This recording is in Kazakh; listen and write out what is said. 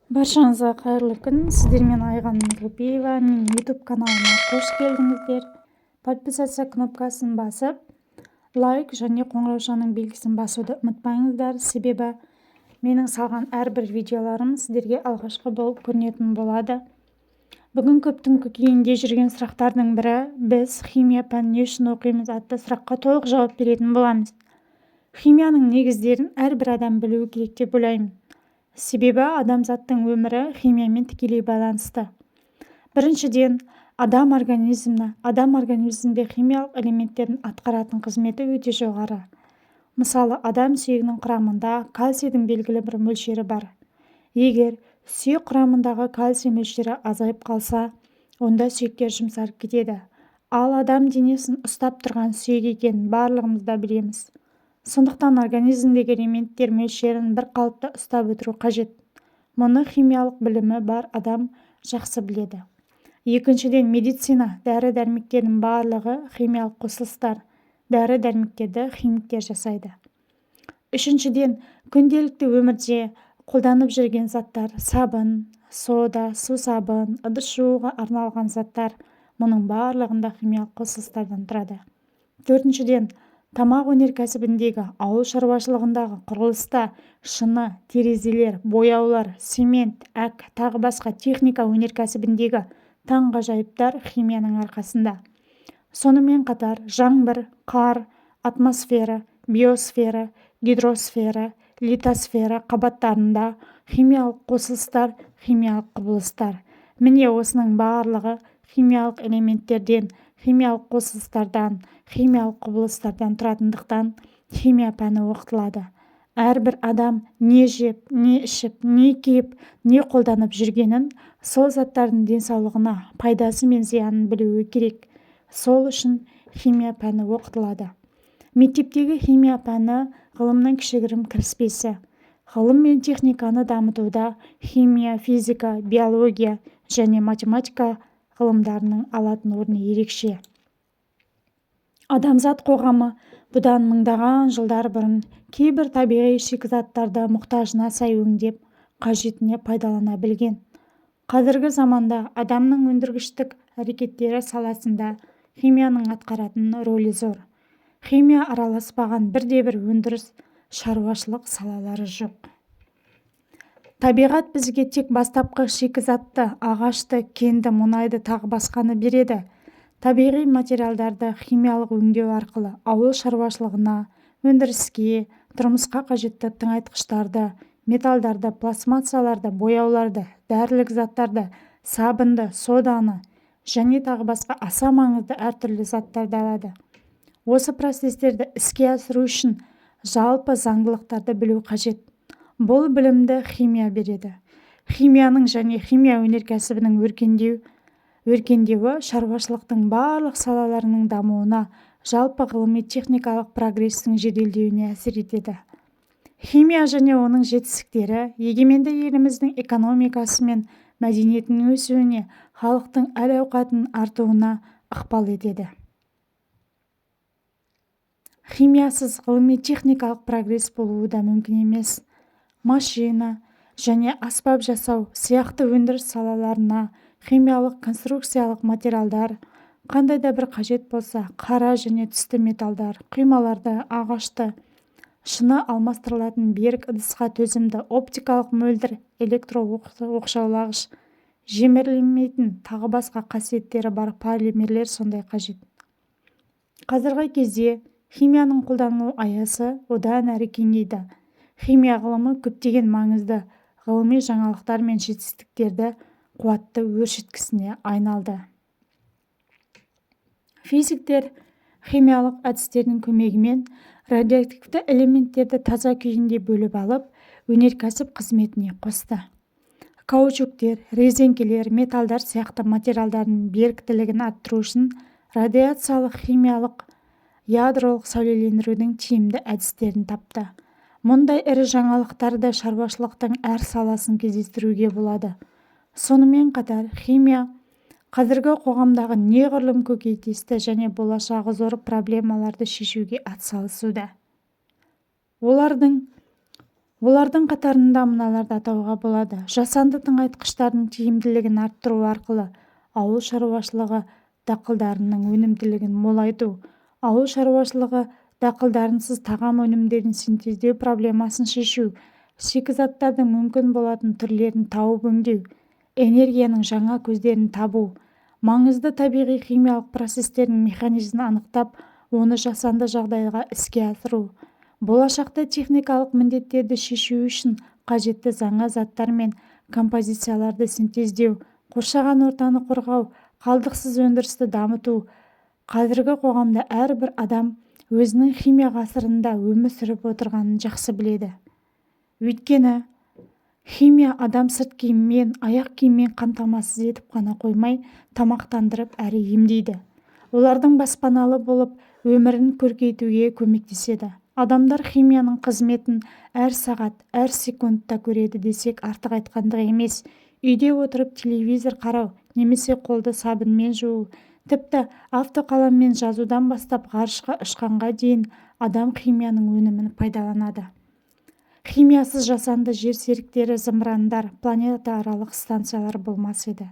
Баршаңызға қайырлы күн. Сіздермен Айған Нұрлыбиева. Менің YouTube каналыма қош келдіңіздер. Подписаться кнопкасын басып, лайк және қоңыраушаның белгісін басуды ұмытпаңыздар. Себебі менің салған әрбір видеоларым сіздерге алғашқы болып көрінетін болады. Бүгін көптің көкейінде жүрген сұрақтардың бірі: біз химия пәнін не үшін оқимыз атты сұраққа толық жауап беретін боламыз. Химияның негіздерін әрбір адам білуі керек деп ойлаймын. Себебі адамзаттың өмірі химиямен тікелей байланысты. Біріншіден, адам организмде химиялық элементтердің атқаратын қызметі өте жоғары. Мысалы, адам сүйегінің құрамында кальцийдің белгілі бір мөлшері бар. Егер сүйек құрамындағы кальций мөлшері азайып қалса, онда сүйектер жұмсарып кетеді. Ал адам денесін ұстап тұрған сүйек екенін барлығымыз да білеміз. Сондықтан организмдегі элементтер мөлшерін бір қалыпта ұстап отыру қажет. Мұны химиялық білімі бар адам жақсы біледі. Екіншіден, медицина, дәрі-дәрмектердің барлығы химиялық қосылыстар. Дәрі-дәрмектерді химиктер жасайды. Үшіншіден, күнделікті өмірде қолданып жүрген заттар: сабын, сода, сусабын, ыдыс жууға арналған заттар. Мұның барлығында химиялық қосылыстардан тұрады. Төртіншіден, тамақ өнеркәсібіндегі, ауыл шаруашылығындағы, құрылыста, шыны, терезелер, бояулар, цемент, әк, тағы басқа техника өнеркәсібіндегі таңғажайыптар химияның арқасында. Сонымен қатар жаңбыр, қар, атмосфера, биосфера, гидросфера, литосфера қабаттарында химиялық қосылыстар, химиялық құбылыстар. Міне осының барлығы химиялық элементтерден, химиялық қосылыстардан, химиялық құбылыстардан тұратындықтан химия пәні оқытылады. Әрбір адам не жеп, не ішіп, не киіп, не қолданып жүргенін, сол заттардың денсаулығына пайдасы мен зиянын білуі керек. Сол үшін химия пәні оқытылады. Мектептегі химия пәні ғылымның кішігірім кіріспесі. Ғылым мен техниканы дамытуда химия, физика, биология және математика ғылымдарының алатын орны ерекше. Адамзат қоғамы бұдан мыңдаған жылдар бұрын кейбір табиғи шикізаттарды мұқтажына сай өңдеп, қажетіне пайдалана білген. Қазіргі заманда адамның өндіргіштік әрекеттері саласында химияның атқаратын рөлі зор. Химия араласпаған бірде-бір өндіріс, шаруашылық салалары жоқ. Табиғат бізге тек бастапқы шикізатты, ағашты, кенді, мұнайды тағы басқаны береді. Табиғи материалдарды химиялық өңдеу арқылы ауыл шаруашылығына, өндіріске, тұрмысқа қажетті тыңайтқыштарды, металдарды, пластмассаларды, бояуларды, дәрілік заттарды, сабынды, соданы және тағы басқа аса маңызды әртүрлі заттарды алады. Осы процестерді іске асыру үшін жалпы заңдылықтарды білу қажет. Бұл білімді химия береді. Химияның және химия өнеркәсібінің өркендеуі шаруашылықтың барлық салаларының дамуына, жалпы ғылыми техникалық прогрестің жеделдеуіне әсер етеді. Химия және оның жетістіктері егеменді еліміздің экономикасы мен мәдениетінің өсуіне, халықтың әл-ауқатының артуына ықпал етеді. Химиясыз ғылыми техникалық прогресс болуы да мүмкін емес. Машина және аспап жасау сияқты өндіріс салаларына химиялық конструкциялық материалдар, қандай да бір қажет болса, қара және түсті металдар, құймаларды, ағашты, шыны алмастырылатын берік ыдысқа төзімді, оптикалық мөлдір, электро-оқшаулағыш, жемірленмейтін, тағы басқа қасиеттері бар полимерлер сондай қажет. Қазіргі кезде химияның қолданылу аясы одан әрі кеңейді. Химия ғылымы көптеген маңызды ғылыми жаңалықтар мен жетістіктерді қуатты өршіткісіне айналды. Физиктер химиялық әдістердің көмегімен радиоактивті элементтерді таза күйінде бөліп алып, өнеркәсіп қызметіне қосты. Каучуктер, резеңкелер, металдар сияқты материалдардың беріктілігін арттыру үшін радиациялық, химиялық, ядролық сәулелендірудің тиімді әдістерін тапты. Мұндай ірі жаңалықтарды шаруашылықтың әр саласын кездестіруге болады. Сонымен қатар химия қазіргі қоғамдағы неғұрлым көкейтесті және болашағы зор проблемаларды шешуге атсалысуда. Олардың олардың қатарында мыналарды атауға болады: жасанды тыңайтқыштардың тиімділігін арттыру арқылы ауыл шаруашылығы дақылдарының өнімділігін молайту, ауыл шаруашылығы дақылдарынсыз тағам өнімдерін синтездеу проблемасын шешу, шикізаттардың мүмкін болатын түрлерін тауып өңдеу, энергияның жаңа көздерін табу, маңызды табиғи-химиялық процестердің механизмін анықтап, оны жасанды жағдайға іске асыру, болашақта техникалық міндеттерді шешу үшін қажетті жаңа заттар мен композицияларды синтездеу, қоршаған ортаны қорғау, қалдықсыз өндірісті дамыту. Қазіргі қоғамда әрбір адам өзінің химия ғасырында өмір сүріп отырғанын жақсы біледі. Өйткені химия адам сырт киіммен, аяқ киіммен қамтамасыз етіп қана қоймай, тамақтандырып әрі емдейді. Олардың баспаналы болып, өмірін көркейтуге көмектеседі. Адамдар химияның қызметін әр сағат, әр секундта көреді десек артық айтқандық емес. Үйде отырып телевизор қарау, немесе қолды сабынмен жуу, тіпті автоқаламмен жазудан бастап ғарышқа ұшқанға дейін адам химияның өнімін пайдаланады. Химиясыз жасанды жер серіктері, зымырандар, планетааралық станциялар болмас еді.